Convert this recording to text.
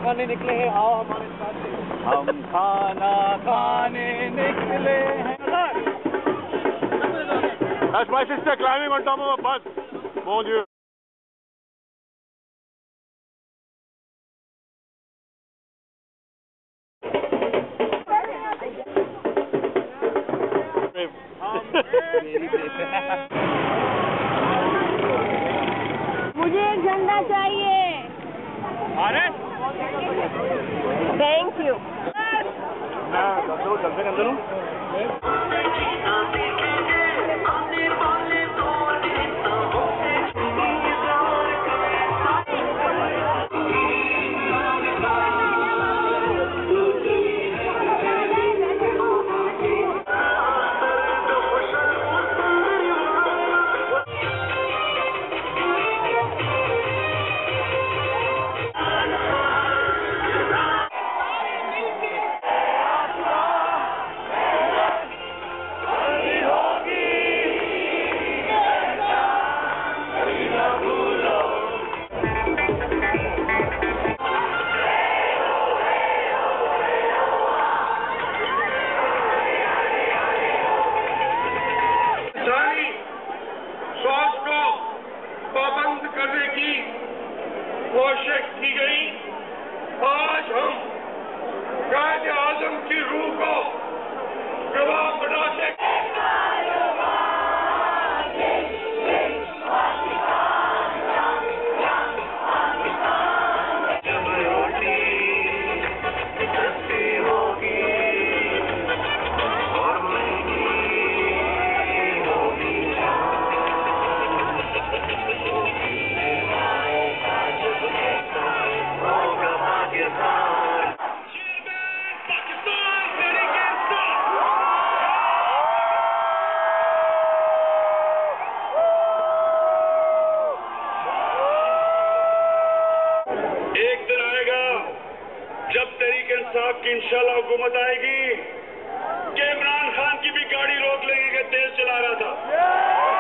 खाने निकले हैं, आओ हमारे साथ। हम खाना खाने निकले हैं। That's my sister climbing on top of a bus. Mon Dieu. मुझे एक झंडा चाहिए। Thank you. चलते अंदर पाबंद करने की कोशिश की गई। आज हम कायदे आजम की रूह को गवाह बनाते जब तहरीक इंसाफ की इंशाल्लाह हुकूमत आएगी कि इमरान खान की भी गाड़ी रोक लेंगे कि तेज चला रहा था।